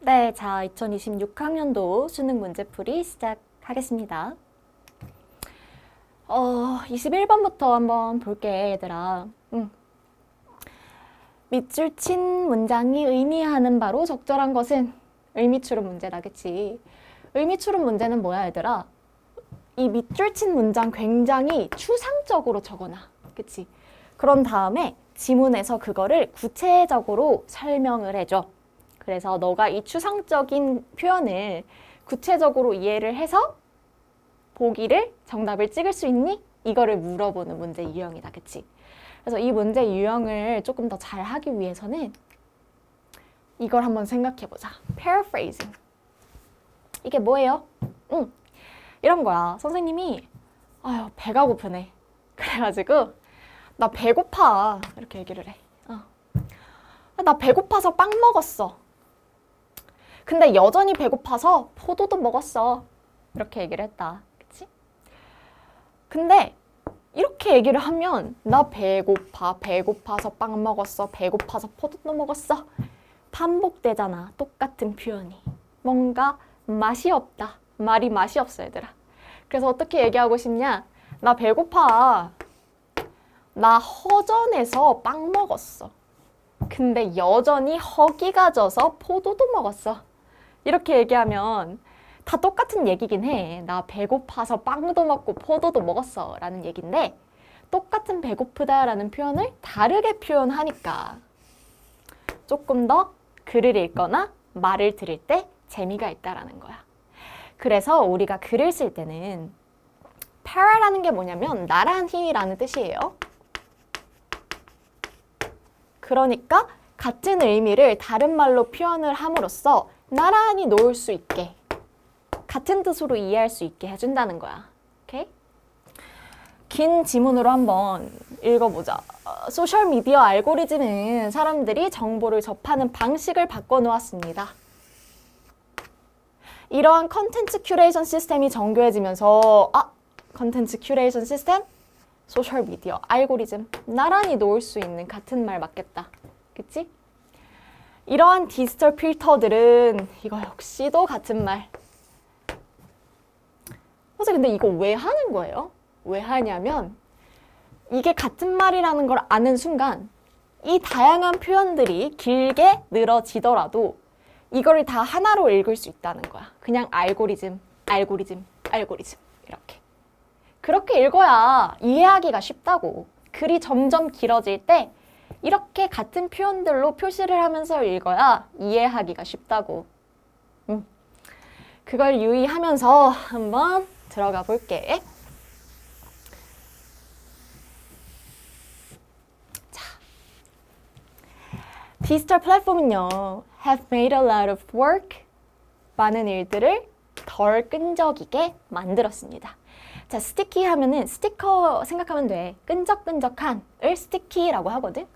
네, 자, 2026학년도 수능 문제풀이 시작하겠습니다. 21번부터 한번 볼게, 얘들아. 밑줄 친 문장이 의미하는 바로 적절한 것은 의미추론 문제다, 그치? 의미추론 문제는 뭐야, 얘들아? 이 밑줄 친 문장 굉장히 추상적으로 적어놔, 그치? 그런 다음에 지문에서 그거를 구체적으로 설명을 해줘. 그래서 너가 이 추상적인 표현을 구체적으로 이해를 해서 보기를 정답을 찍을 수 있니? 이거를 물어보는 문제 유형이다. 그치? 그래서 이 문제 유형을 조금 더 잘 하기 위해서는 이걸 한번 생각해 보자. paraphrasing. 이게 뭐예요? 이런 거야. 선생님이 아유, 배가 고프네. 그래가지고 나 배고파. 이렇게 얘기를 해. 나 배고파서 빵 먹었어. 근데 여전히 배고파서 포도도 먹었어. 이렇게 얘기를 했다. 그치? 근데 이렇게 얘기를 하면 나 배고파, 배고파서 빵 먹었어, 배고파서 포도도 먹었어. 반복되잖아. 똑같은 표현이. 뭔가 맛이 없다. 말이 맛이 없어, 얘들아. 그래서 어떻게 얘기하고 싶냐? 나 배고파. 나 허전해서 빵 먹었어. 근데 여전히 허기가 져서 포도도 먹었어. 이렇게 얘기하면 다 똑같은 얘기긴 해. 나 배고파서 빵도 먹고 포도도 먹었어 라는 얘기인데 똑같은 배고프다라는 표현을 다르게 표현하니까 조금 더 글을 읽거나 말을 들을 때 재미가 있다라는 거야. 그래서 우리가 글을 쓸 때는 para라는 게 뭐냐면 나란히라는 뜻이에요. 그러니까 같은 의미를 다른 말로 표현을 함으로써 나란히 놓을 수 있게 같은 뜻으로 이해할 수 있게 해준다는 거야. 오케이? 긴 지문으로 한번 읽어보자. 소셜미디어 알고리즘은 사람들이 정보를 접하는 방식을 바꿔놓았습니다. 이러한 컨텐츠 큐레이션 시스템이 정교해지면서 컨텐츠 큐레이션 시스템? 소셜미디어, 알고리즘, 나란히 놓을 수 있는 같은 말 맞겠다. 그치? 이러한 디지털 필터들은 이거 역시도 같은 말. 선생님 근데 이거 왜 하는 거예요? 왜 하냐면 이게 같은 말이라는 걸 아는 순간 이 다양한 표현들이 길게 늘어지더라도 이거를 다 하나로 읽을 수 있다는 거야. 그냥 알고리즘, 알고리즘, 알고리즘 이렇게. 그렇게 읽어야 이해하기가 쉽다고. 글이 점점 길어질 때 이렇게 같은 표현들로 표시를 하면서 읽어야 이해하기가 쉽다고. 그걸 유의하면서 한번 들어가 볼게. 자, 디지털 플랫폼은요, have made a lot of work. 많은 일들을 덜 끈적이게 만들었습니다. 자, 스티키 하면은 스티커 생각하면 돼. 끈적끈적한을 스티키라고 하거든.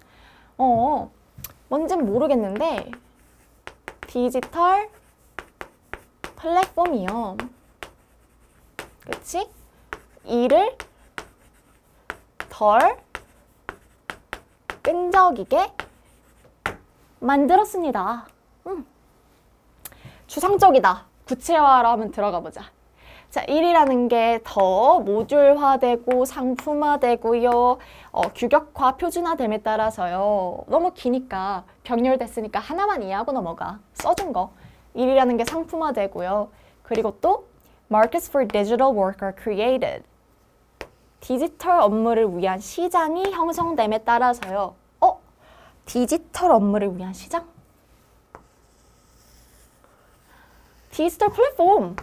뭔진 모르겠는데 디지털 플랫폼이요. 그치? 일을 덜 끈적이게 만들었습니다. 추상적이다. 구체화로 한번 들어가 보자. 자, 일이라는 게 더 모듈화되고 상품화되고요. 규격화, 표준화됨에 따라서요. 너무 기니까 병렬됐으니까 하나만 이해하고 넘어가. 써준 거. 일이라는 게 상품화되고요. 그리고 또 Markets for digital work are created. 디지털 업무를 위한 시장이 형성됨에 따라서요. 디지털 업무를 위한 시장? 디지털 플랫폼.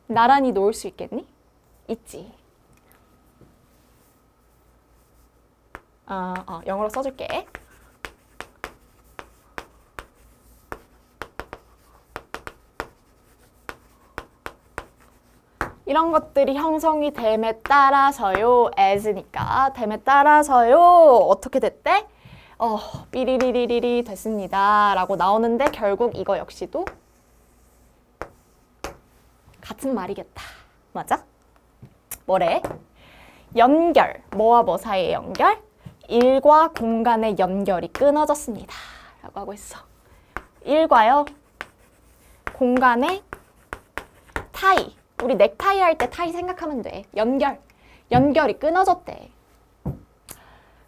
나란히 놓을 수 있겠니? 있지. 영어로 써줄게. 이런 것들이 형성이 됨에 따라서요. as니까 됨에 따라서요. 어떻게 됐대? 삐리리리리리 됐습니다. 라고 나오는데 결국 이거 역시도 같은 말이겠다. 맞아? 뭐래? 연결. 뭐와 뭐 사이의 연결? 일과 공간의 연결이 끊어졌습니다. 라고 하고 있어. 일과요. 공간의 타이. 우리 넥타이 할 때 타이 생각하면 돼. 연결이 끊어졌대.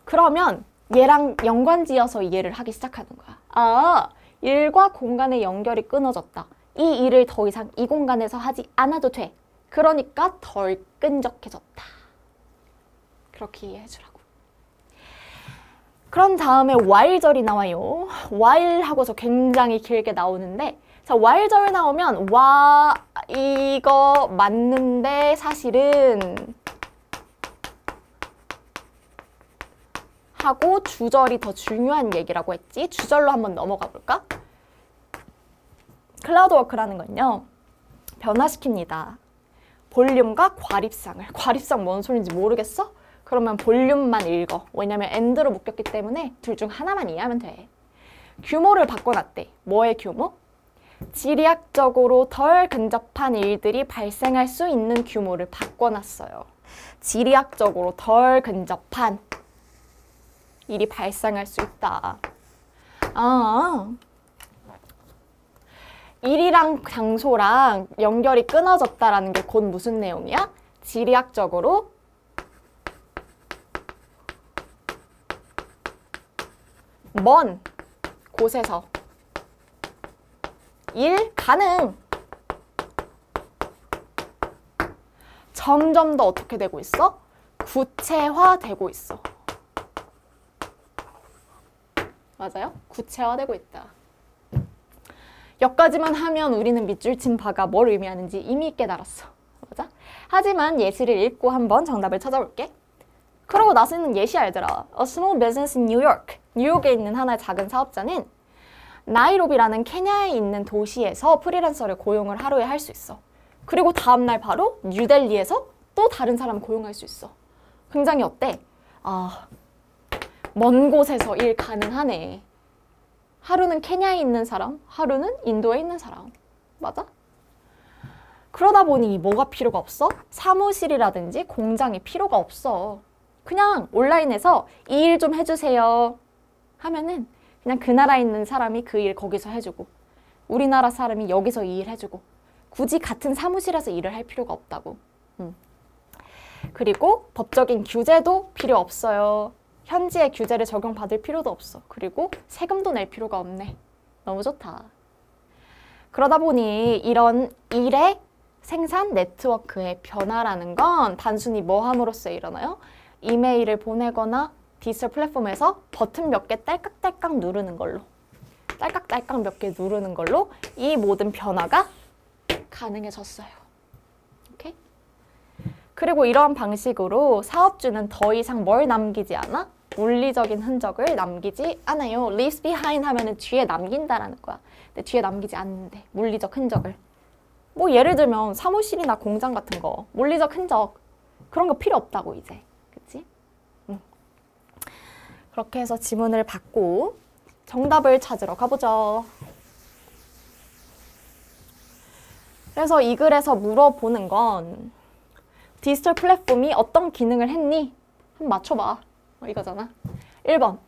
그러면 얘랑 연관지어서 이해를 하기 시작하는 거야. 아, 일과 공간의 연결이 끊어졌다. 이 일을 더 이상 이 공간에서 하지 않아도 돼. 그러니까 덜 끈적해졌다. 그렇게 이해해주라고. 그런 다음에 while절이 나와요. while 하고서 굉장히 길게 나오는데, 자, while절 나오면 와 이거 맞는데 사실은 하고 주절이 더 중요한 얘기라고 했지. 주절로 한번 넘어가 볼까? 클라우드 워크라는 건요, 변화시킵니다. 볼륨과 과립상을. 과립상 뭔 소리인지 모르겠어? 그러면 볼륨만 읽어. 왜냐면 and로 묶였기 때문에 둘 중 하나만 이해하면 돼. 규모를 바꿔놨대. 뭐의 규모? 지리학적으로 덜 근접한 일들이 발생할 수 있는 규모를 바꿔놨어요. 지리학적으로 덜 근접한 일이 발생할 수 있다. 일이랑 장소랑 연결이 끊어졌다라는 게 곧 무슨 내용이야? 지리학적으로 먼 곳에서 일 가능. 점점 더 어떻게 되고 있어? 구체화되고 있어. 맞아요? 구체화되고 있다. 여기까지만 하면 우리는 밑줄 친 바가 뭘 의미하는지 이미 깨달았어. 맞아? 하지만 예시를 읽고 한번 정답을 찾아볼게. 그러고 나서는 예시 알더라. A small business in New York. 뉴욕에 있는 하나의 작은 사업자는 나이로비라는 케냐에 있는 도시에서 프리랜서를 고용을 하루에 할 수 있어. 그리고 다음날 바로 뉴델리에서 또 다른 사람 고용할 수 있어. 굉장히 어때? 먼 곳에서 일 가능하네. 하루는 케냐에 있는 사람, 하루는 인도에 있는 사람. 맞아? 그러다 보니 뭐가 필요가 없어? 사무실이라든지 공장이 필요가 없어. 그냥 온라인에서 이 일 좀 해주세요 하면은 그냥 그 나라에 있는 사람이 그 일 거기서 해주고, 우리나라 사람이 여기서 이 일 해주고, 굳이 같은 사무실에서 일을 할 필요가 없다고. 그리고 법적인 규제도 필요 없어요. 현지의 규제를 적용받을 필요도 없어. 그리고 세금도 낼 필요가 없네. 너무 좋다. 그러다 보니 이런 일의 생산 네트워크의 변화라는 건 단순히 뭐 함으로써 일어나요? 이메일을 보내거나 디지털 플랫폼에서 버튼 몇 개 딸깍딸깍 누르는 걸로, 딸깍딸깍 몇 개 누르는 걸로 이 모든 변화가 가능해졌어요. 오케이? 그리고 이러한 방식으로 사업주는 더 이상 뭘 남기지 않아? 물리적인 흔적을 남기지 않아요. leaves behind 하면은 뒤에 남긴다라는 거야. 근데 뒤에 남기지 않는데 물리적 흔적을. 뭐 예를 들면 사무실이나 공장 같은 거 물리적 흔적 그런 거 필요 없다고 이제. 그치? 그렇게 해서 지문을 받고 정답을 찾으러 가보죠. 그래서 이 글에서 물어보는 건 디지털 플랫폼이 어떤 기능을 했니? 한번 맞춰봐. 이거잖아. 1번.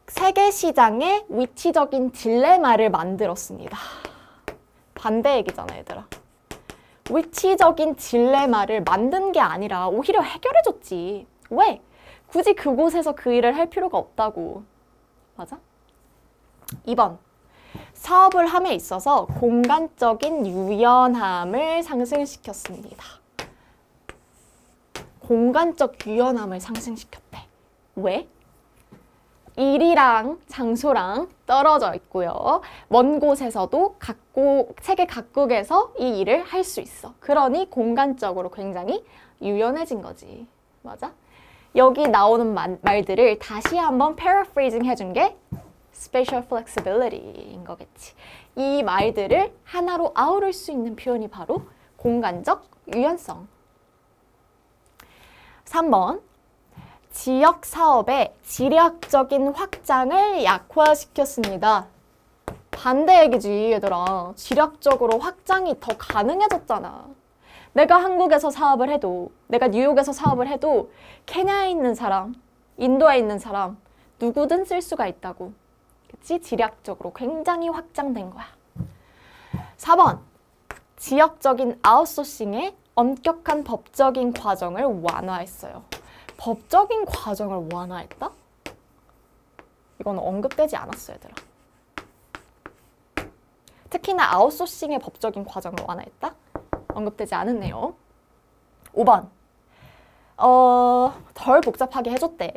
세계 시장의 위치적인 딜레마를 만들었습니다. 반대 얘기잖아, 얘들아. 위치적인 딜레마를 만든 게 아니라 오히려 해결해줬지. 왜? 굳이 그곳에서 그 일을 할 필요가 없다고. 맞아? 2번. 사업을 함에 있어서 공간적인 유연함을 상승시켰습니다. 공간적 유연함을 상승시켰대. 왜? 일이랑 장소랑 떨어져 있고요. 먼 곳에서도 세계 각국에서 이 일을 할 수 있어. 그러니 공간적으로 굉장히 유연해진 거지. 맞아? 여기 나오는 말들을 다시 한번 paraphrasing 해준 게 spatial flexibility인 거겠지. 이 말들을 하나로 아우를 수 있는 표현이 바로 공간적 유연성. 3번. 지역 사업의 지리학적인 확장을 약화시켰습니다. 반대 얘기지, 얘들아. 지리학적으로 확장이 더 가능해졌잖아. 내가 한국에서 사업을 해도, 내가 뉴욕에서 사업을 해도 케냐에 있는 사람, 인도에 있는 사람 누구든 쓸 수가 있다고. 있지? 지략적으로 굉장히 확장된 거야. 4번. 지역적인 아웃소싱에 엄격한 법적인 과정을 완화했어요. 법적인 과정을 완화했다? 이건 언급되지 않았어, 얘들아. 특히나 아웃소싱의 법적인 과정을 완화했다? 언급되지 않았네요. 5번. 덜 복잡하게 해줬대.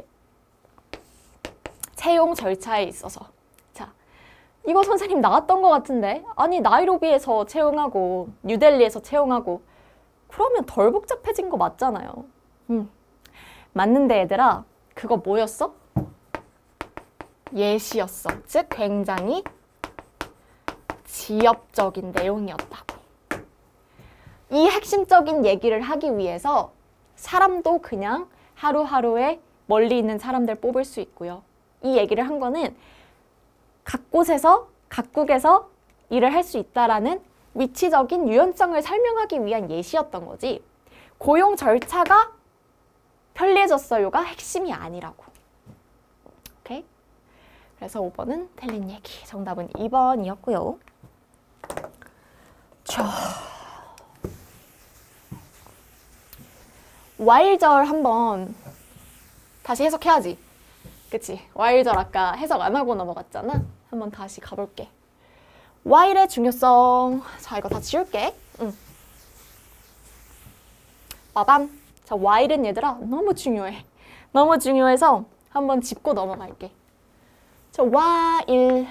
채용 절차에 있어서. 자, 이거 선생님 나왔던 것 같은데? 아니, 나이로비에서 채용하고 뉴델리에서 채용하고 그러면 덜 복잡해진 거 맞잖아요. 맞는데 얘들아, 그거 뭐였어? 예시였어. 즉 굉장히 지엽적인 내용이었다고. 이 핵심적인 얘기를 하기 위해서 사람도 그냥 하루하루에 멀리 있는 사람들 뽑을 수 있고요. 이 얘기를 한 거는 각곳에서, 각국에서 일을 할 수 있다라는 위치적인 유연성을 설명하기 위한 예시였던 거지. 고용 절차가 편리해졌어요가 핵심이 아니라고. 오케이? 그래서 5번은 틀린 얘기. 정답은 2번이었고요. 자, 와일절 한번 다시 해석해야지. 그치? 와일절 아까 해석 안 하고 넘어갔잖아. 한번 다시 가볼게. 와일의 중요성. 자, 이거 다 지울게. 빠밤. 자, 와일은 얘들아 너무 중요해. 너무 중요해서 한번 짚고 넘어갈게. 자, 와일.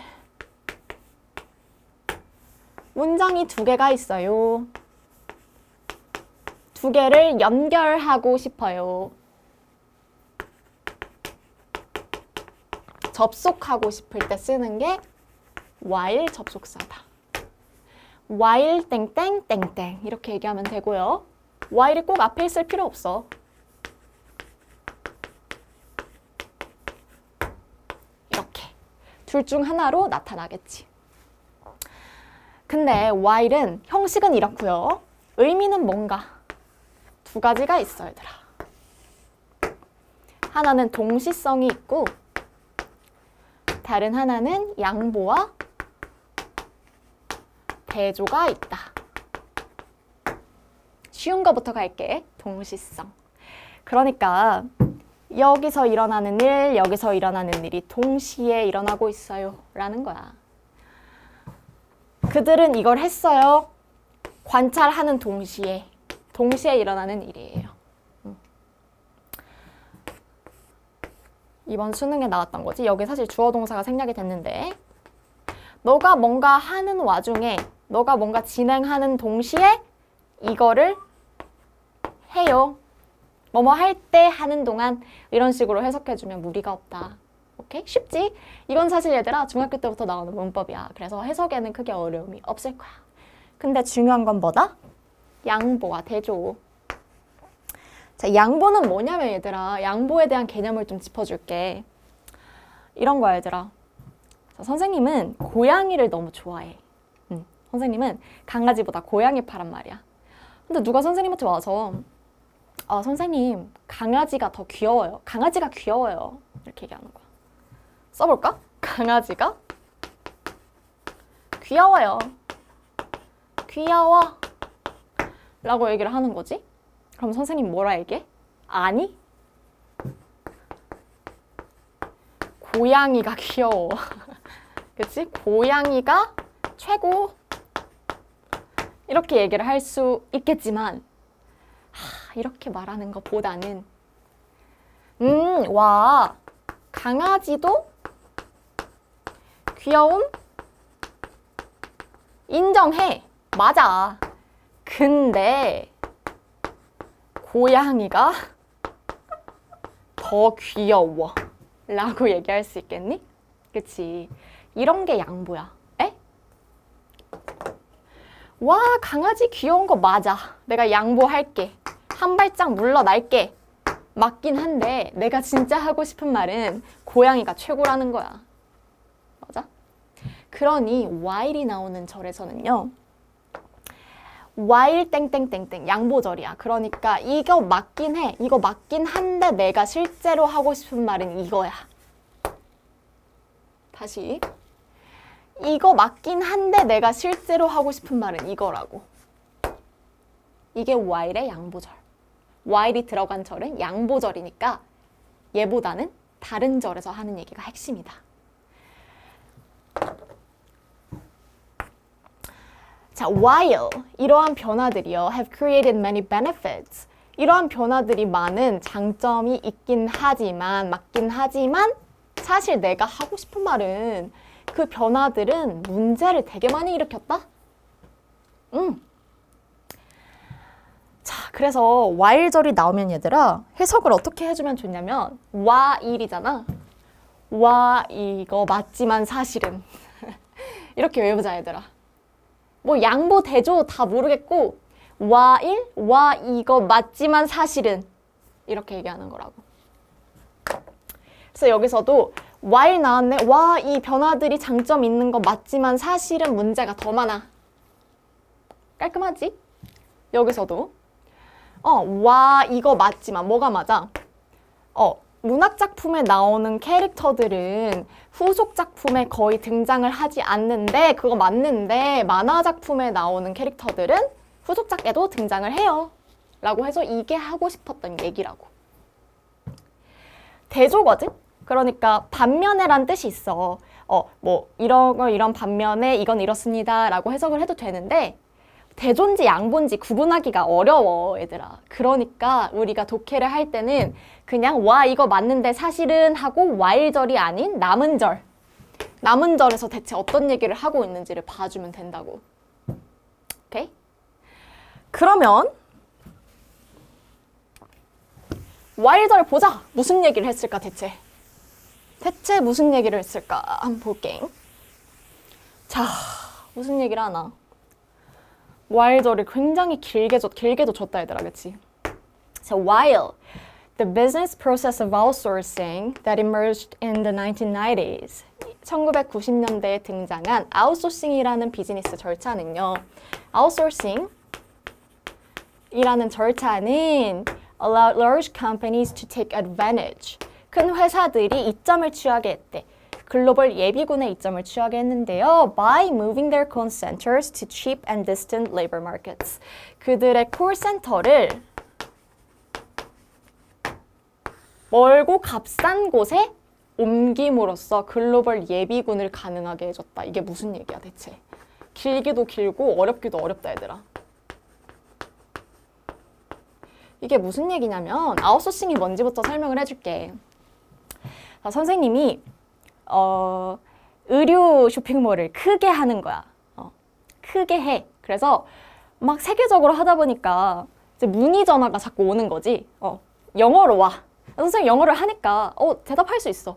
문장이 두 개가 있어요. 두 개를 연결하고 싶어요. 접속하고 싶을 때 쓰는 게 while 접속사다. while 땡땡 땡땡 이렇게 얘기하면 되고요. while이 꼭 앞에 있을 필요 없어. 이렇게 둘 중 하나로 나타나겠지. 근데 while은 형식은 이렇고요. 의미는 뭔가 두 가지가 있어요, 얘들아. 하나는 동시성이 있고 다른 하나는 양보와 대조가 있다. 쉬운 거부터 갈게. 동시성. 그러니까 여기서 일어나는 일, 여기서 일어나는 일이 동시에 일어나고 있어요 라는 거야. 그들은 이걸 했어요. 관찰하는 동시에 일어나는 일이에요. 이번 수능에 나왔던 거지. 여기 사실 주어 동사가 생략이 됐는데 너가 뭔가 하는 와중에 너가 뭔가 진행하는 동시에 이거를 해요. 뭐뭐 할 때 하는 동안 이런 식으로 해석해주면 무리가 없다. 오케이? 쉽지? 이건 사실 얘들아 중학교 때부터 나오는 문법이야. 그래서 해석에는 크게 어려움이 없을 거야. 근데 중요한 건 뭐다? 양보와 대조. 자, 양보는 뭐냐면 얘들아 양보에 대한 개념을 좀 짚어줄게. 이런 거야 얘들아. 자, 선생님은 고양이를 너무 좋아해. 선생님은 강아지보다 고양이 파란 말이야. 근데 누가 선생님한테 와서 선생님 강아지가 더 귀여워요. 강아지가 귀여워요. 이렇게 얘기하는 거야. 써볼까? 강아지가 귀여워요. 귀여워 라고 얘기를 하는 거지. 그럼 선생님 뭐라 얘기해? 아니 고양이가 귀여워. 그치? 고양이가 최고 이렇게 얘기를 할 수 있겠지만 이렇게 말하는 것보다는 와 강아지도 귀여움 인정해. 맞아. 근데 고양이가 더 귀여워 라고 얘기할 수 있겠니? 그치? 이런 게 양보야. 에? 와 강아지 귀여운 거 맞아. 내가 양보할게. 한 발짝 물러날게. 맞긴 한데 내가 진짜 하고 싶은 말은 고양이가 최고라는 거야. 맞아? 그러니 while이 나오는 절에서는요. while 땡땡땡땡 양보절이야. 그러니까 이거 맞긴 해. 이거 맞긴 한데 내가 실제로 하고 싶은 말은 이거야. 다시 이거 맞긴 한데 내가 실제로 하고 싶은 말은 이거라고. 이게 while의 양보절. while이 들어간 절은 양보절이니까 얘보다는 다른 절에서 하는 얘기가 핵심이다. 자, while 이러한 변화들이요 have created many benefits. 이러한 변화들이 많은 장점이 있긴 하지만 맞긴 하지만 사실 내가 하고 싶은 말은 그 변화들은 문제를 되게 많이 일으켰다? 자, 그래서 while절이 나오면 얘들아 해석을 어떻게 해주면 좋냐면 while이잖아. 와 이거 맞지만 사실은 이렇게 외우자 얘들아. 뭐 양보 대조 다 모르겠고 while 와 이거 맞지만 사실은 이렇게 얘기하는 거라고. 그래서 여기서도 while 나왔네. 와 이 변화들이 장점 있는 거 맞지만 사실은 문제가 더 많아. 깔끔하지? 여기서도 와 이거 맞지만 뭐가 맞아? 문학 작품에 나오는 캐릭터들은 후속 작품에 거의 등장을 하지 않는데 그거 맞는데 만화 작품에 나오는 캐릭터들은 후속작에도 등장을 해요. 라고 해서 이게 하고 싶었던 얘기라고. 대조거든? 그러니까 반면에란 뜻이 있어. 뭐 이런 거 이런 반면에 이건 이렇습니다. 라고 해석을 해도 되는데 대조인지 양보인지 구분하기가 어려워 얘들아. 그러니까 우리가 독해를 할 때는 그냥 와 이거 맞는데 사실은 하고 while절이 아닌 남은 절. 남은 절에서 대체 어떤 얘기를 하고 있는지를 봐주면 된다고. 오케이? 그러면 while절 보자. 무슨 얘기를 했을까 대체? 대체 무슨 얘기를 했을까? 한번 볼게. 자, 무슨 얘기를 하나? while절을 굉장히 길게도 줬다 얘들아, 그치? So while the business process of outsourcing that emerged in the 1990s 1990년대에 등장한 아웃소싱이라는 비즈니스 절차는요. 아웃소싱 이라는 절차는 allowed large companies to take advantage. 큰 회사들이 이점을 취하게 했대. 글로벌 예비군의 이점을 취하게 했는데요. By moving their call centers to cheap and distant labor markets. 그들의 콜센터를 멀고 값싼 곳에 옮김으로써 글로벌 예비군을 가능하게 해줬다. 이게 무슨 얘기야 대체? 길기도 길고 어렵기도 어렵다 얘들아. 이게 무슨 얘기냐면 아웃소싱이 뭔지부터 설명을 해줄게. 자, 선생님이 의류 쇼핑몰을 크게 하는 거야. 크게 해. 그래서 막 세계적으로 하다 보니까 이제 문의 전화가 자꾸 오는 거지. 영어로 와. 선생님 영어를 하니까 대답할 수 있어.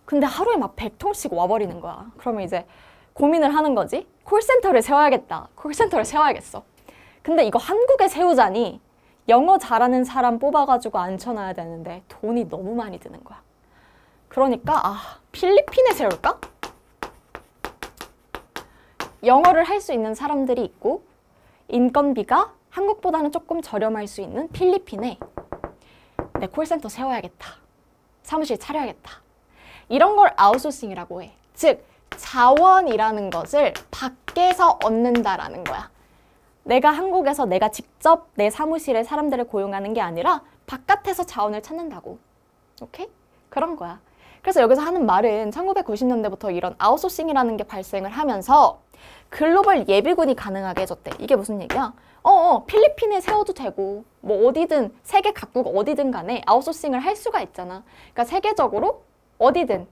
근데 하루에 막 100통씩 와버리는 거야. 그러면 이제 고민을 하는 거지. 콜센터를 세워야겠다. 콜센터를 세워야겠어. 근데 이거 한국에 세우자니 영어 잘하는 사람 뽑아가지고 앉혀놔야 되는데 돈이 너무 많이 드는 거야. 그러니까 필리핀에 세울까? 영어를 할 수 있는 사람들이 있고 인건비가 한국보다는 조금 저렴할 수 있는 필리핀에 내 콜센터 세워야겠다. 사무실 차려야겠다. 이런 걸 아웃소싱이라고 해. 즉 자원이라는 것을 밖에서 얻는다라는 거야. 내가 한국에서 내가 직접 내 사무실에 사람들을 고용하는 게 아니라 바깥에서 자원을 찾는다고. 오케이? 그런 거야. 그래서 여기서 하는 말은 1990년대부터 이런 아웃소싱이라는 게 발생을 하면서 글로벌 예비군이 가능하게 해줬대. 이게 무슨 얘기야? 필리핀에 세워도 되고 뭐 어디든 세계 각국 어디든 간에 아웃소싱을 할 수가 있잖아. 그러니까 세계적으로 어디든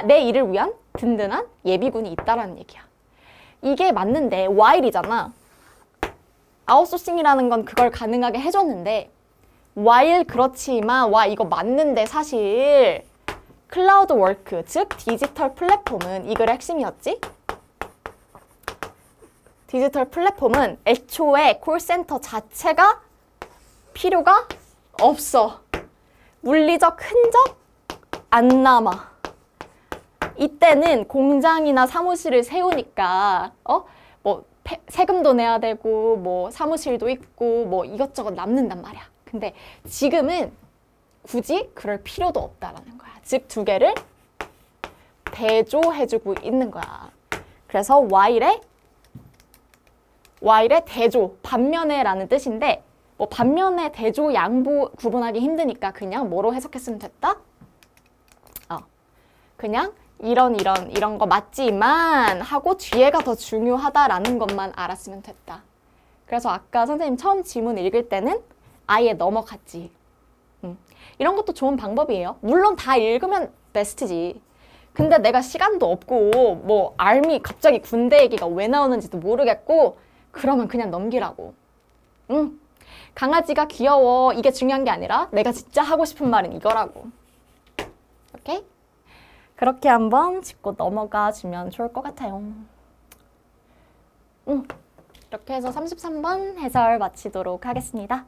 내 일을 위한 든든한 예비군이 있다라는 얘기야. 이게 맞는데 while이잖아. 아웃소싱이라는 건 그걸 가능하게 해줬는데 while 그렇지만 와 이거 맞는데 사실 클라우드 워크 즉 디지털 플랫폼은 이 글의 핵심이었지. 디지털 플랫폼은 애초에 콜센터 자체가 필요가 없어. 물리적 흔적 안 남아. 이때는 공장이나 사무실을 세우니까 뭐 세금도 내야 되고 뭐 사무실도 있고 뭐 이것저것 남는단 말이야. 근데 지금은 굳이 그럴 필요도 없다라는 거야. 즉 두 개를 대조해주고 있는 거야. 그래서 while의 대조, 반면에 라는 뜻인데 뭐 반면에 대조, 양보 구분하기 힘드니까 그냥 뭐로 해석했으면 됐다? 그냥 이런 거 맞지만 하고 뒤에가 더 중요하다라는 것만 알았으면 됐다. 그래서 아까 선생님 처음 지문 읽을 때는 아예 넘어갔지. 이런 것도 좋은 방법이에요. 물론 다 읽으면 베스트지. 근데 내가 시간도 없고 뭐 알미 갑자기 군대 얘기가 왜 나오는지도 모르겠고 그러면 그냥 넘기라고. 강아지가 귀여워 이게 중요한 게 아니라 내가 진짜 하고 싶은 말은 이거라고. 오케이? 그렇게 한번 짚고 넘어가 주면 좋을 것 같아요. 이렇게 해서 33번 해설 마치도록 하겠습니다.